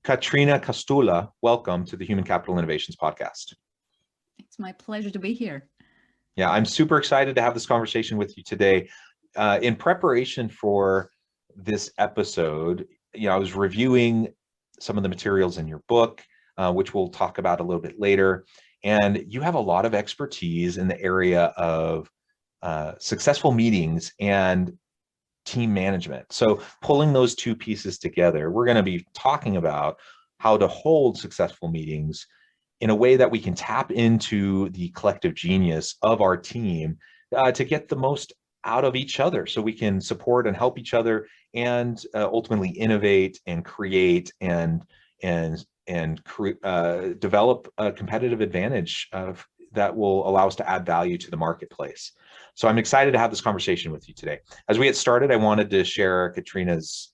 Caterina Kostoula, welcome to the Human Capital Innovations Podcast. It's my pleasure to be here. Yeah, I'm super excited to have this conversation with you today. In preparation for this episode, I was reviewing some of the materials in your book, which we'll talk about a little bit later. And you have a lot of expertise in the area of successful meetings and team management. So pulling those two pieces together, we're going to be talking about how to hold successful meetings in a way that we can tap into the collective genius of our team to get the most out of each other, so we can support and help each other and ultimately innovate and create and develop a competitive advantage that will allow us to add value to the marketplace. So I'm excited to have this conversation with you today. As we get started, I wanted to share Caterina's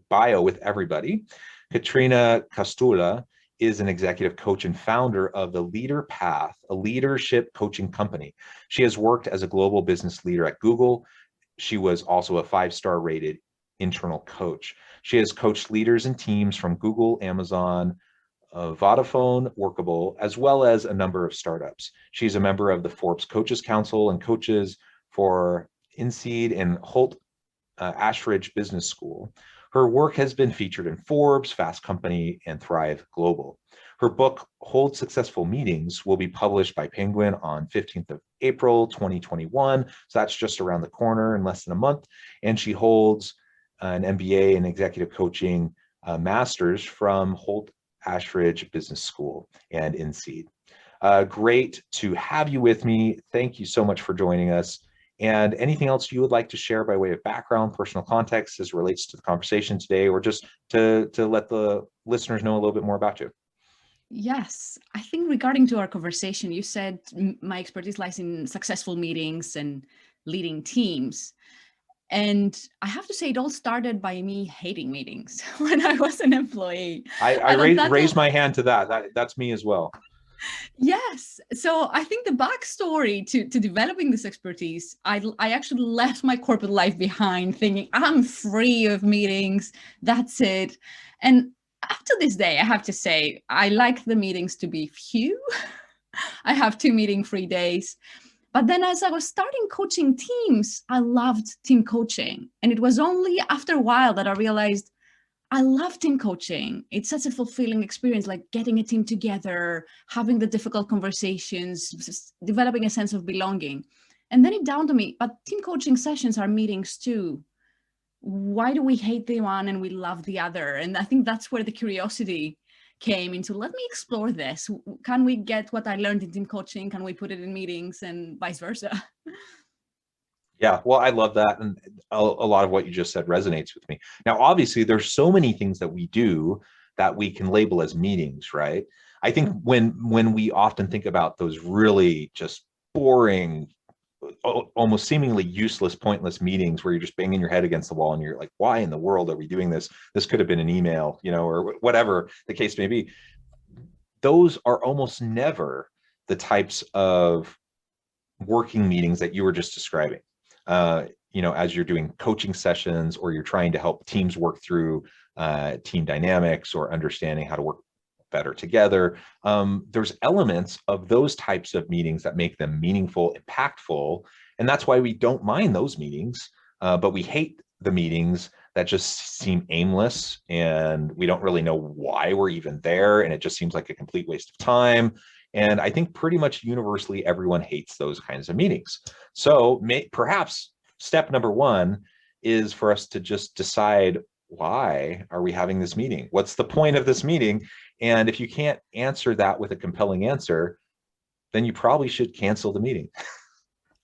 bio with everybody. Caterina Kostoula is an executive coach and founder of the Leader Path, a leadership coaching company. She has worked as a global business leader at Google. She was also a 5-star rated internal coach. She has coached leaders and teams from Google, Amazon, Vodafone, Workable, as well as a number of startups. She's a member of the Forbes Coaches Council and coaches for InSeed and Holt Ashridge Business School. Her work has been featured in Forbes, Fast Company, and Thrive Global. Her book, Hold Successful Meetings, will be published by Penguin on 15th of April, 2021. So that's just around the corner in less than a month. And she holds an MBA in executive coaching master's from Holt Ashridge Business School and InSeed. Great to have you with me. Thank you so much for joining us. And anything else you would like to share by way of background, personal context as relates to the conversation today, or just to let the listeners know a little bit more about you? Yes, I think regarding to our conversation, you said my expertise lies in successful meetings and leading teams. And I have to say, it all started by me hating meetings when I was an employee. I raised my hand to that. That's me as well. Yes. So I think the backstory to developing this expertise, I actually left my corporate life behind thinking I'm free of meetings. That's it. And up to this day, I have to say, I like the meetings to be few. I have 2 meeting-free days. But then as I was starting coaching teams, I loved team coaching. And it was only after a while that I realized I love team coaching. It's such a fulfilling experience, like getting a team together, having the difficult conversations, just developing a sense of belonging. And then it dawned on me, but team coaching sessions are meetings too. Why do we hate the one and we love the other? And I think that's where the curiosity came into, let me explore this. Can we get what I learned in team coaching? Can we put it in meetings and vice versa? Yeah, well, I love that. And a lot of what you just said resonates with me. Now, obviously, there's so many things that we do that we can label as meetings, right? I think when we often think about those really just boring, almost seemingly useless, pointless meetings where you're just banging your head against the wall and you're like, why in the world are we doing this? This could have been an email, or whatever the case may be. Those are almost never the types of working meetings that you were just describing. As you're doing coaching sessions or you're trying to help teams work through team dynamics or understanding how to work better together, there's elements of those types of meetings that make them meaningful, impactful, and that's why we don't mind those meetings, but we hate the meetings that just seem aimless and we don't really know why we're even there, and it just seems like a complete waste of time. And I think pretty much universally everyone hates those kinds of meetings. So perhaps step number 1 is for us to just decide, why are we having this meeting? What's the point of this meeting? And if you can't answer that with a compelling answer, then you probably should cancel the meeting.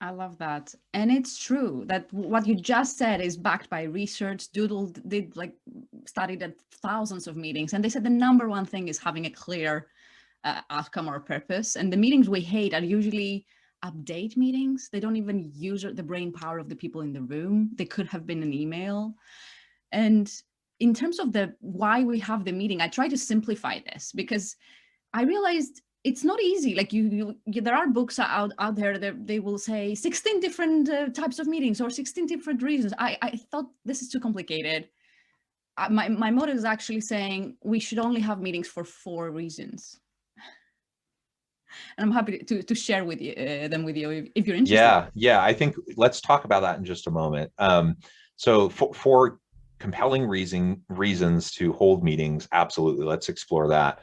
I love that. And it's true that what you just said is backed by research. Doodle did studied at thousands of meetings, and they said the number 1 thing is having a clear outcome or purpose. And the meetings we hate are usually update meetings. They don't even use the brain power of the people in the room. They could have been an email. And in terms of the why we have the meeting, I try to simplify this because I realized it's not easy. Like there are books out there that they will say 16 different types of meetings or 16 different reasons. I thought this is too complicated. my motto is actually saying we should only have meetings for 4 reasons. And I'm happy to share with you them with you if you're interested. Yeah. I think let's talk about that in just a moment. So for compelling reasons to hold meetings, absolutely. Let's explore that.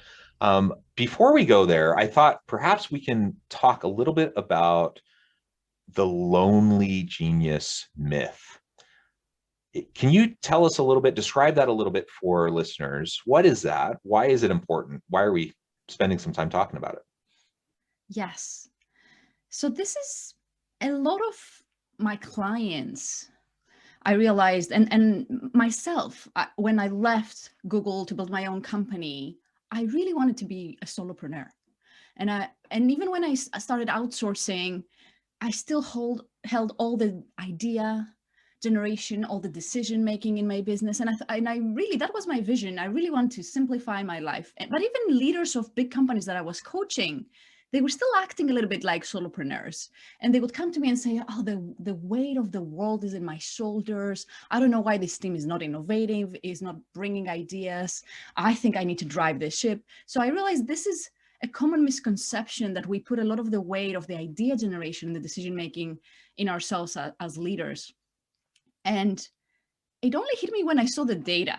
Before we go there, I thought perhaps we can talk a little bit about the lonely genius myth. Can you tell us a little bit, describe that a little bit for listeners? What is that? Why is it important? Why are we spending some time talking about it? Yes. So this is a lot of my clients. I realized, and myself, when I left Google to build my own company, I really wanted to be a solopreneur. And even when I started outsourcing, I still held all the idea generation, all the decision making in my business, and I really, that was my vision. I really wanted to simplify my life. But even leaders of big companies that I was coaching, they were still acting a little bit like solopreneurs, and they would come to me and say, "Oh, the weight of the world is in my shoulders. I don't know why this team is not innovative, is not bringing ideas. I think I need to drive this ship." So I realized this is a common misconception, that we put a lot of the weight of the idea generation, the decision making, in ourselves as leaders. And it only hit me when I saw the data.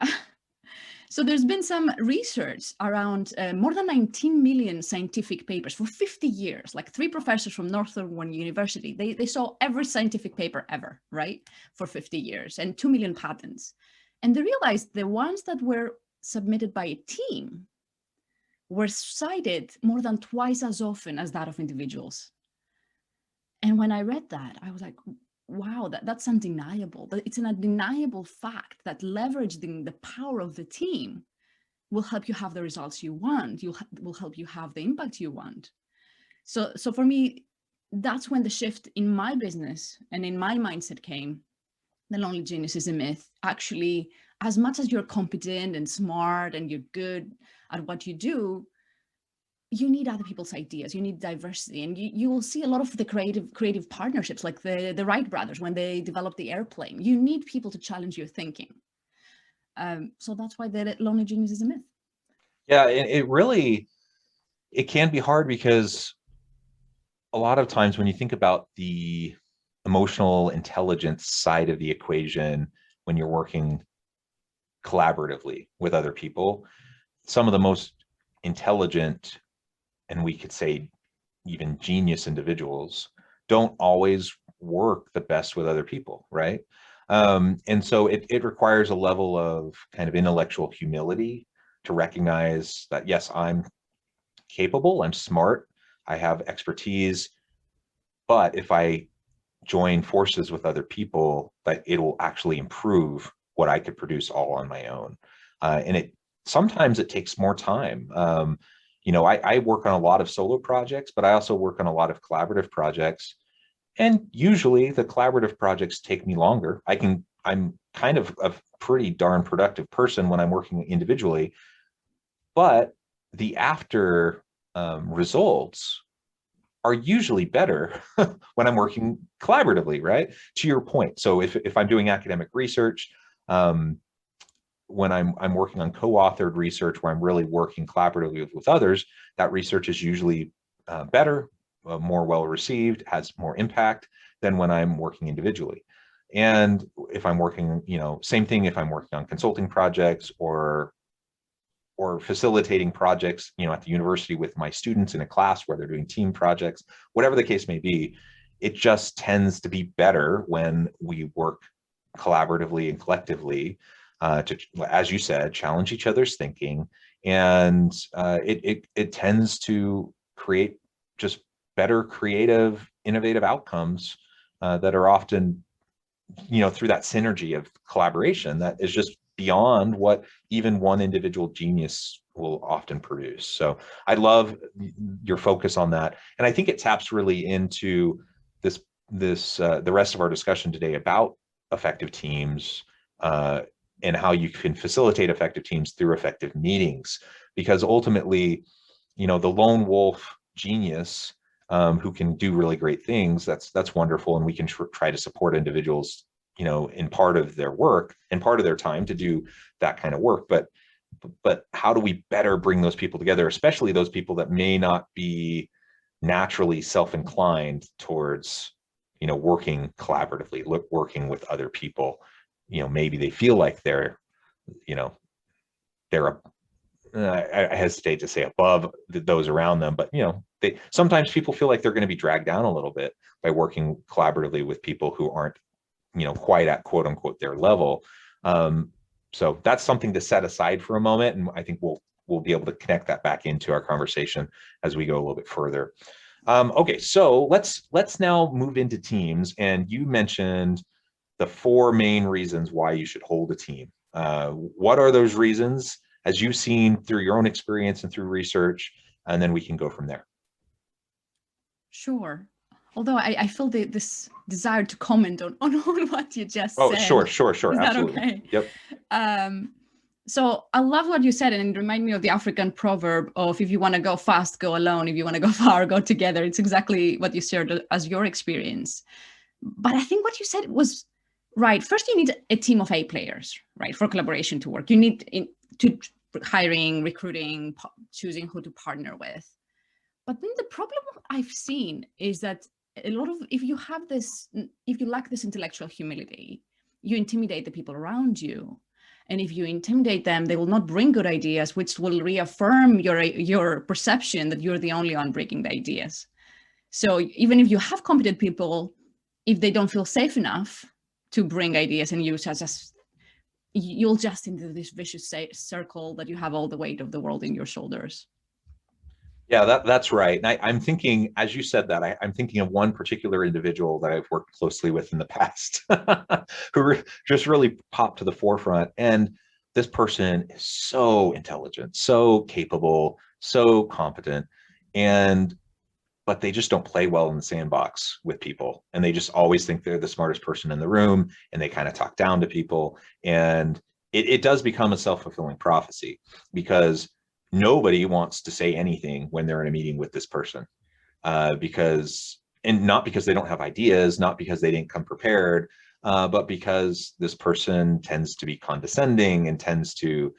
So there's been some research around more than 19 million scientific papers for 50 years, like 3 professors from Northern University. They saw every scientific paper ever, right, for 50 years, and 2 million patents. And they realized the ones that were submitted by a team were cited more than twice as often as that of individuals. And when I read that, I was like, wow, that's undeniable. It's an undeniable fact that leveraging the power of the team will help you have the results you want. Will help you have the impact you want. So for me, that's when the shift in my business and in my mindset came. The lonely genius is a myth. Actually, as much as you're competent and smart and you're good at what you do, you need other people's ideas, you need diversity, and you will see a lot of the creative partnerships, like the Wright brothers when they developed the airplane. You need people to challenge your thinking. So that's why the lonely genius is a myth. Yeah, it really, it can be hard because a lot of times when you think about the emotional intelligence side of the equation, when you're working collaboratively with other people, some of the most intelligent, and we could say even genius individuals, don't always work the best with other people, right? And so it requires a level of kind of intellectual humility to recognize that, yes, I'm capable, I'm smart, I have expertise, but if I join forces with other people, that it will actually improve what I could produce all on my own. And it sometimes it takes more time. You know, I work on a lot of solo projects, but I also work on a lot of collaborative projects. And usually the collaborative projects take me longer. I'm kind of a pretty darn productive person when I'm working individually, but the after results are usually better when I'm working collaboratively, right? To your point. So if I'm doing academic research, when I'm working on co-authored research where I'm really working collaboratively with others, that research is usually better, more well received, has more impact than when I'm working individually. And if I'm working, you know, same thing if I'm working on consulting projects or facilitating projects, you know, at the university with my students in a class where they're doing team projects, whatever the case may be, it just tends to be better when we work collaboratively and collectively to, as you said, challenge each other's thinking. And it tends to create just better, creative, innovative outcomes that are often, you know, through that synergy of collaboration that is just beyond what even one individual genius will often produce. So I love your focus on that. And I think it taps really into this the rest of our discussion today about effective teams and how you can facilitate effective teams through effective meetings. Because ultimately, you know, the lone wolf genius who can do really great things, that's wonderful. And we can try to support individuals in part of their work and part of their time to do that kind of work. But how do we better bring those people together, especially those people that may not be naturally self-inclined towards, working collaboratively, working with other people. Maybe they feel like they're I hesitate to say above those around them, but sometimes people feel like they're going to be dragged down a little bit by working collaboratively with people who aren't, quite at quote unquote their level. So that's something to set aside for a moment, and I think we'll be able to connect that back into our conversation as we go a little bit further. Okay, so let's now move into teams, and you mentioned the 4 main reasons why you should hold a team. What are those reasons, as you've seen through your own experience and through research, and then we can go from there. Sure. Although I feel this desire to comment on what you just said. Oh, sure. Is that Absolutely. okay? Yep. So I love what you said, and it reminded me of the African proverb of, if you want to go fast, go alone. If you want to go far, go together. It's exactly what you shared as your experience. But I think what you said was right. First, you need a team of A players, right, for collaboration to work. You need to hiring, recruiting, choosing who to partner with. But then the problem I've seen is that if you lack this intellectual humility, you intimidate the people around you. And if you intimidate them, they will not bring good ideas, which will reaffirm your perception that you're the only one bringing the ideas. So even if you have competent people, if they don't feel safe enough to bring ideas and use as you'll just into this vicious circle that you have all the weight of the world in your shoulders. Yeah, that's right. And I'm thinking, as you said that, I'm thinking of one particular individual that I've worked closely with in the past who just really popped to the forefront. And this person is so intelligent, so capable, so competent, but they just don't play well in the sandbox with people. And they just always think they're the smartest person in the room, and they kind of talk down to people. And it does become a self-fulfilling prophecy, because nobody wants to say anything when they're in a meeting with this person, not because they don't have ideas, not because they didn't come prepared, but because this person tends to be condescending and tends to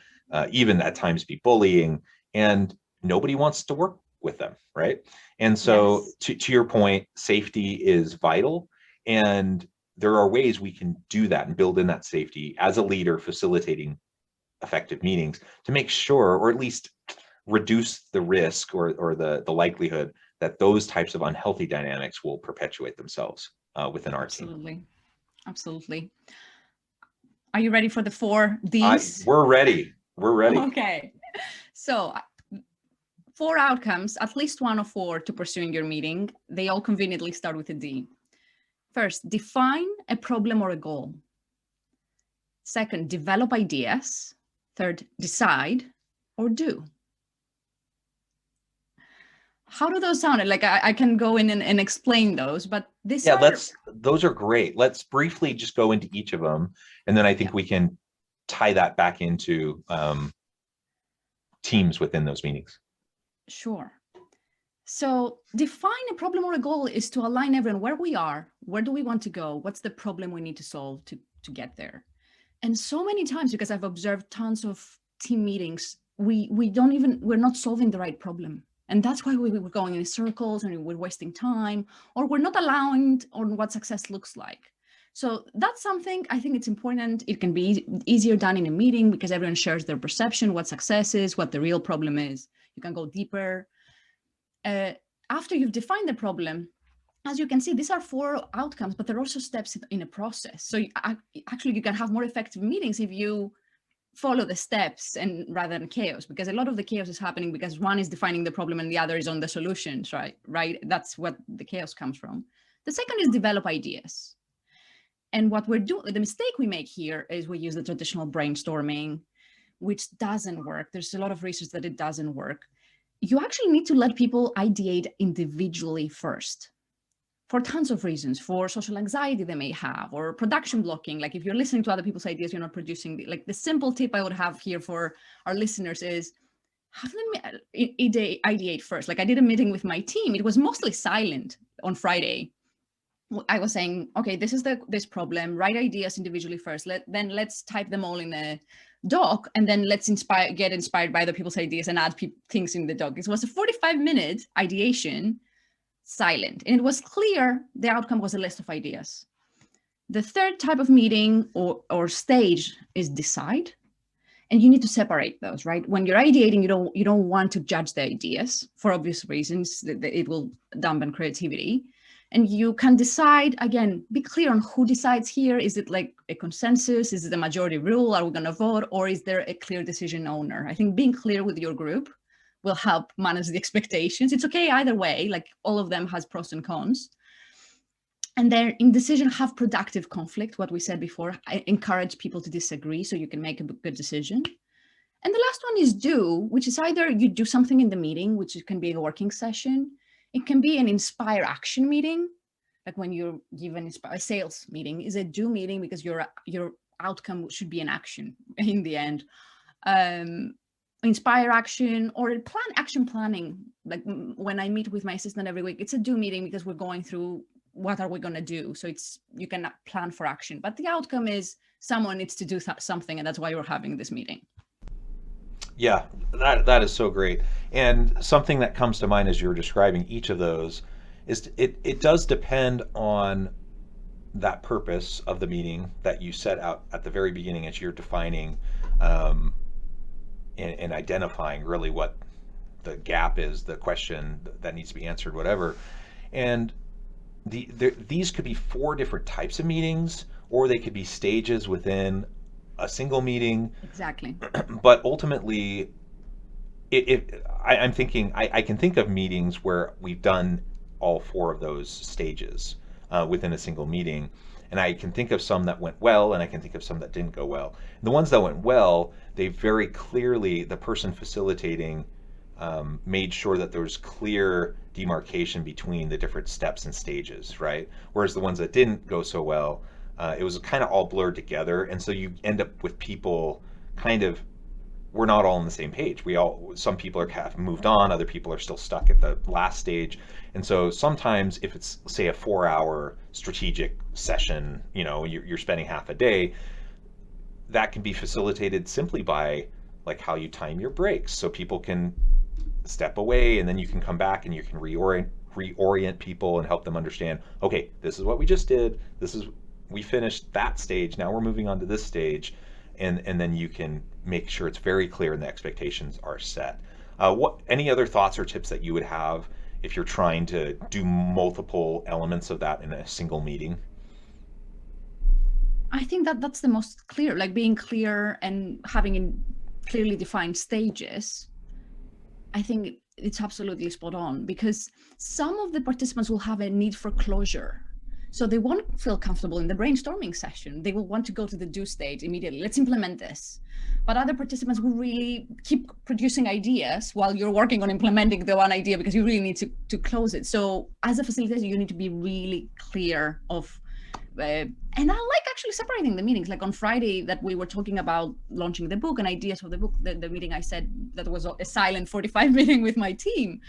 even at times be bullying, and nobody wants to work with them, right? And so yes, to your point, safety is vital, and there are ways we can do that and build in that safety as a leader facilitating effective meetings to make sure, or at least reduce the risk or the likelihood that those types of unhealthy dynamics will perpetuate themselves within our team. Absolutely. Are you ready for the 4 Ds? We're ready. Okay. So 4 outcomes, at least 1 of 4 to pursuing your meeting. They all conveniently start with a D. First, define a problem or a goal. Second, develop ideas. Third, decide or do. How do those sound? Like I can go in and explain those, but those are great. Let's briefly just go into each of them, and then I think we can tie that back into teams within those meetings. Sure. So define a problem or a goal is to align everyone where we are, where do we want to go, what's the problem we need to solve to get there. And so many times, because I've observed tons of team meetings, we're not solving the right problem. And that's why we're going in circles and we're wasting time, or we're not aligned on what success looks like. So that's something I think it's important. It can be easier done in a meeting because everyone shares their perception, what success is, what the real problem is. You can go deeper. After you've defined the problem, as you can see, these are 4 outcomes, but they're also steps in a process. So actually you can have more effective meetings if you follow the steps and rather than chaos, because a lot of the chaos is happening because one is defining the problem and the other is on the solutions, right? That's what the chaos comes from. The second is develop ideas. And what we're doing, the mistake we make here is we use the traditional brainstorming, which doesn't work. There's a lot of research that it doesn't work. You actually need to let people ideate individually first, for tons of reasons, for social anxiety they may have, or production blocking. Like if you're listening to other people's ideas, you're not producing. Like the simple tip I would have here for our listeners is have them ideate first. Like I did a meeting with my team. It was mostly silent on Friday. I was saying, okay, this is this problem. Write ideas individually first. Then let's type them all in a doc, and then let's get inspired by other people's ideas and add things in the doc. It was a 45-minute ideation, silent, and it was clear the outcome was a list of ideas. The third type of meeting or stage is decide. And you need to separate those, right? When you're ideating, you don't want to judge the ideas for obvious reasons. That it will dampen creativity. And you can decide, again, be clear on who decides here. Is it like a consensus? Is it a majority rule? Are we going to vote? Or is there a clear decision owner? I think being clear with your group will help manage the expectations. It's okay either way, like all of them has pros and cons. And then in decision, have productive conflict, what we said before. I encourage people to disagree so you can make a good decision. And the last one is do, which is either you do something in the meeting, which can be a working session. It can be an inspire action meeting, like when you're given a sales meeting is a do meeting because your outcome should be an action in the end. Inspire action or action planning. Like when I meet with my assistant every week, it's a do meeting because we're going through what are we going to do? So you can plan for action, but the outcome is someone needs to do something, and that's why we're having this meeting. Yeah, that is so great. And something that comes to mind as you're describing each of those is it does depend on that purpose of the meeting that you set out at the very beginning as you're defining and identifying really what the gap is, the question that needs to be answered, whatever. And these could be 4 different types of meetings, or they could be stages within a single meeting. Exactly. But ultimately, I'm thinking, I can think of meetings where we've done all 4 of those stages within a single meeting. And I can think of some that went well, and I can think of some that didn't go well. And the ones that went well, they very clearly, the person facilitating made sure that there was clear demarcation between the different steps and stages, right? Whereas the ones that didn't go so well, it was kind of all blurred together. And so you end up with people kind of, we're not all on the same page. Some people have moved on, other people are still stuck at the last stage. And so sometimes if it's, say, a 4-hour strategic session, you're spending half a day, that can be facilitated simply by like how you time your breaks. So people can step away and then you can come back and you can reorient people and help them understand, okay, this is what we just did. We finished that stage. Now we're moving on to this stage. And then you can make sure it's very clear and the expectations are set. Any other thoughts or tips that you would have if you're trying to do multiple elements of that in a single meeting? I think that's the most clear, like being clear and having clearly defined stages. I think it's absolutely spot on, because some of the participants will have a need for closure. So they won't feel comfortable in the brainstorming session. They will want to go to the do stage immediately. Let's implement this. But other participants will really keep producing ideas while you're working on implementing the one idea because you really need to close it. So as a facilitator, you need to be really clear of, and I like actually separating the meetings. Like on Friday that we were talking about launching the book and ideas for the book, the meeting I said that was a silent 45 meeting with my team.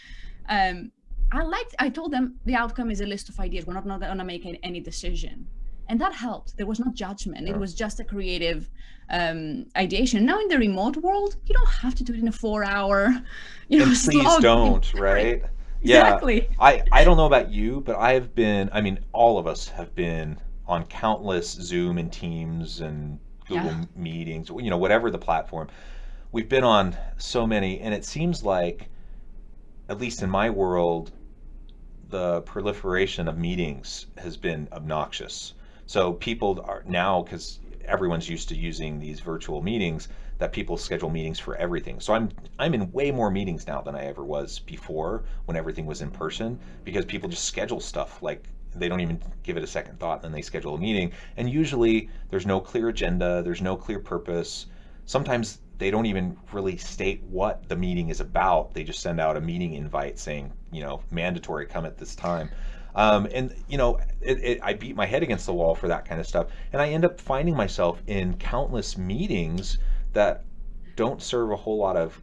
I told them the outcome is a list of ideas. We're not going to make any decision. And that helped. There was no judgment. Yeah. It was just a creative ideation. Now in the remote world, you don't have to do it in a 4-hour, please don't, right? Exactly. Yeah. I don't know about you, but all of us have been on countless Zoom and Teams and Google meetings, whatever the platform. We've been on so many, and it seems like, at least in my world, the proliferation of meetings has been obnoxious. So people are now, because everyone's used to using these virtual meetings, that people schedule meetings for everything. So I'm in way more meetings now than I ever was before when everything was in person, because people just schedule stuff like they don't even give it a second thought, and then they schedule a meeting. And usually there's no clear agenda, there's no clear purpose. Sometimes they don't even really state what the meeting is about. They just send out a meeting invite saying, mandatory, come at this time. I beat my head against the wall for that kind of stuff. And I end up finding myself in countless meetings that don't serve a whole lot of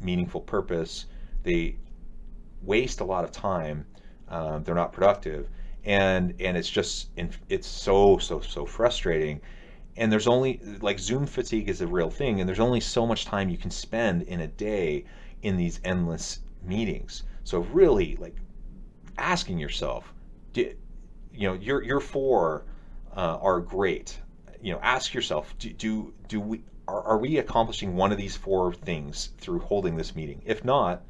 meaningful purpose. They waste a lot of time. They're not productive. and it's so frustrating. And there's only, like, Zoom fatigue is a real thing, and there's only so much time you can spend in a day in these endless meetings. So really, like, asking yourself, your four are great. Ask yourself, do we are we accomplishing one of these four things through holding this meeting? If not,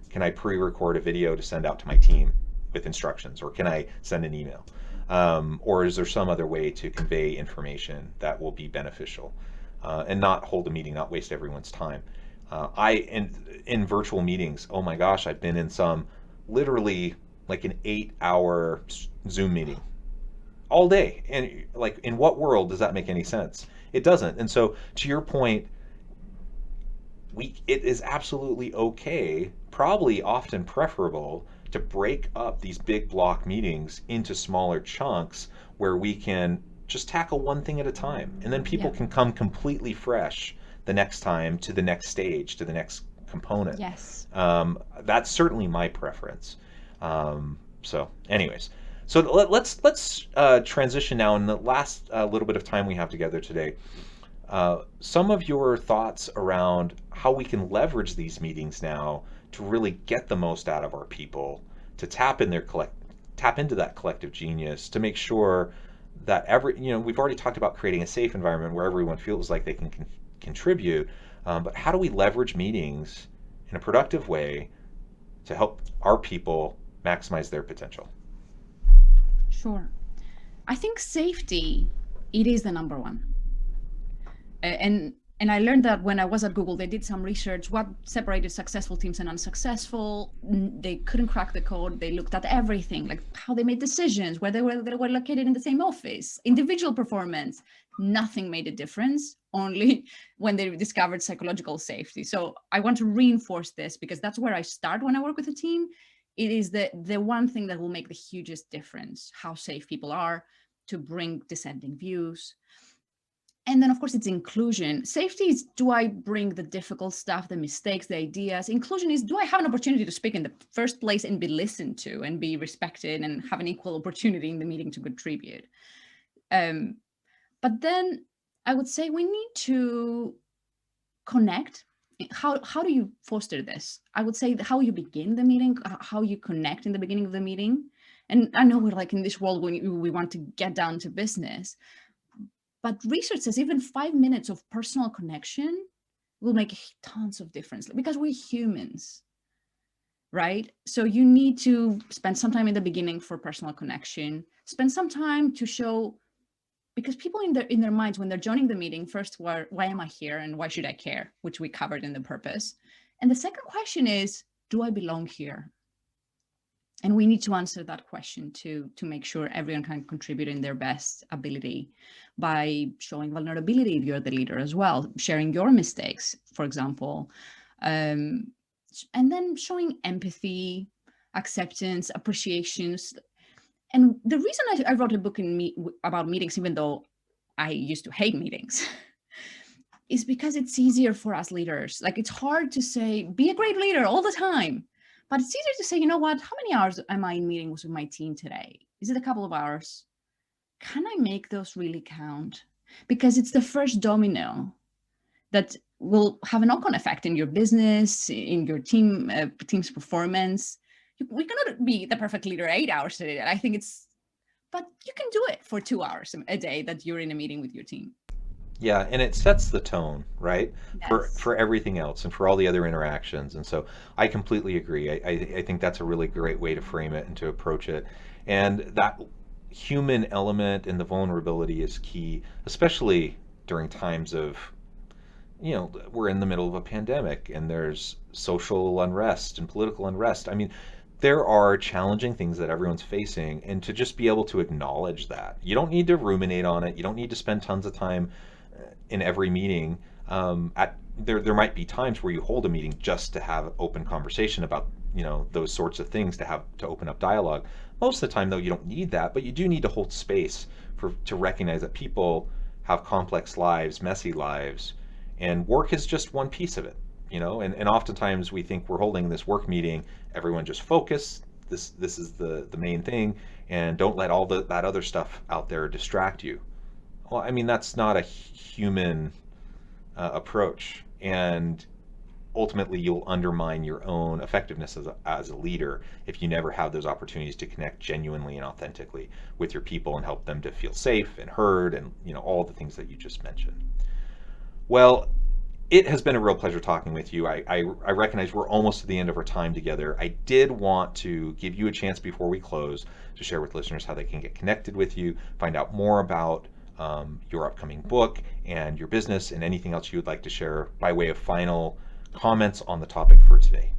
can I pre-record a video to send out to my team with instructions, or can I send an email? Or is there some other way to convey information that will be beneficial, and not hold a meeting, not waste everyone's time? In virtual meetings, oh my gosh, I've been in some literally like an 8-hour Zoom meeting all day. And like, in what world does that make any sense? It doesn't. And so, to your point, it is absolutely okay, probably often preferable, to break up these big block meetings into smaller chunks where we can just tackle one thing at a time. And then people can come completely fresh the next time to the next stage, to the next component. Yes. That's certainly my preference. So anyways, so let's transition now in the last little bit of time we have together today. Some of your thoughts around how we can leverage these meetings now to really get the most out of our people, to tap into that collective genius, to make sure that we've already talked about creating a safe environment where everyone feels like they can contribute, but how do we leverage meetings in a productive way to help our people maximize their potential? Sure. I think safety, it is the number one. And I learned that when I was at Google. They did some research, what separated successful teams and unsuccessful. They couldn't crack the code. They looked at everything, like how they made decisions, where they were located in the same office, individual performance. Nothing made a difference, only when they discovered psychological safety. So I want to reinforce this, because that's where I start when I work with a team. It is the one thing that will make the hugest difference, how safe people are to bring dissenting views. And then, of course, it's inclusion. Safety is, do I bring the difficult stuff, the mistakes, the ideas? Inclusion is, do I have an opportunity to speak in the first place and be listened to and be respected and have an equal opportunity in the meeting to contribute? But then I would say we need to connect. How do you foster this? I would say how you begin the meeting, how you connect in the beginning of the meeting. And I know we're like in this world when we want to get down to business. But research says even 5 minutes of personal connection will make tons of difference, because we're humans, right? So you need to spend some time in the beginning for personal connection, spend some time to show, because people in their minds, when they're joining the meeting, first, why am I here and why should I care, which we covered in the purpose. And the second question is, do I belong here? And we need to answer that question to make sure everyone can contribute in their best ability by showing vulnerability if you're the leader as well, sharing your mistakes, for example, and then showing empathy, acceptance, appreciations. And the reason I wrote a book about meetings, even though I used to hate meetings, is because it's easier for us leaders. Like, it's hard to say, be a great leader all the time. But it's easier to say, you know what, how many hours am I in meetings with my team today? Is it a couple of hours? Can I make those really count? Because it's the first domino that will have a knock-on effect in your business, in your team's performance. We cannot be the perfect leader 8 hours a day. I think but you can do it for 2 hours a day that you're in a meeting with your team. Yeah, and it sets the tone, right? Yes. For everything else and for all the other interactions. And so I completely agree. I think that's a really great way to frame it and to approach it. And that human element and the vulnerability is key, especially during times of, we're in the middle of a pandemic and there's social unrest and political unrest. I mean, there are challenging things that everyone's facing, and to just be able to acknowledge that. You don't need to ruminate on it. You don't need to spend tons of time in every meeting. There might be times where you hold a meeting just to have open conversation about those sorts of things, to open up dialogue. Most of the time, though, you don't need that, but you do need to hold space to recognize that people have complex lives, messy lives, and work is just one piece of it. And oftentimes we think we're holding this work meeting, everyone just focus, this is the main thing, and don't let all that other stuff out there distract you. Well, I mean, that's not a human approach, and ultimately you'll undermine your own effectiveness as a leader if you never have those opportunities to connect genuinely and authentically with your people and help them to feel safe and heard, and all the things that you just mentioned. Well, it has been a real pleasure talking with you. I recognize we're almost to the end of our time together. I did want to give you a chance before we close to share with listeners how they can get connected with you, find out more about your upcoming book and your business, and anything else you would like to share by way of final comments on the topic for today.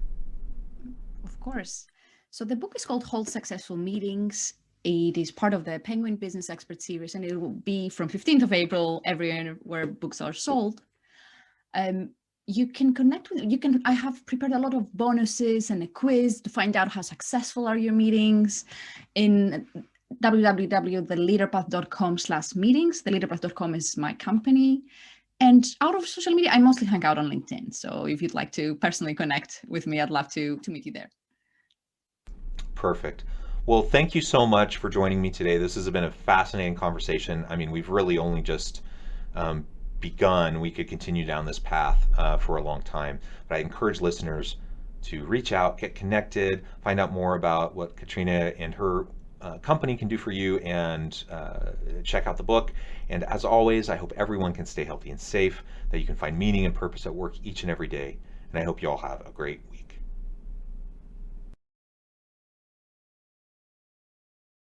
Of course. So the book is called Hold Successful Meetings. It is part of the Penguin Business Expert series, and it will be from 15th of April everywhere where books are sold. You can connect with, I have prepared a lot of bonuses and a quiz to find out how successful are your meetings in www.theleaderpath.com/meetings. Theleaderpath.com is my company. And out of social media, I mostly hang out on LinkedIn. So if you'd like to personally connect with me, I'd love to meet you there. Perfect. Well, thank you so much for joining me today. This has been a fascinating conversation. I mean, we've really only just begun. We could continue down this path for a long time, but I encourage listeners to reach out, get connected, find out more about what Caterina and her company can do for you, and check out the book. And as always, I hope everyone can stay healthy and safe, that you can find meaning and purpose at work each and every day. And I hope you all have a great week.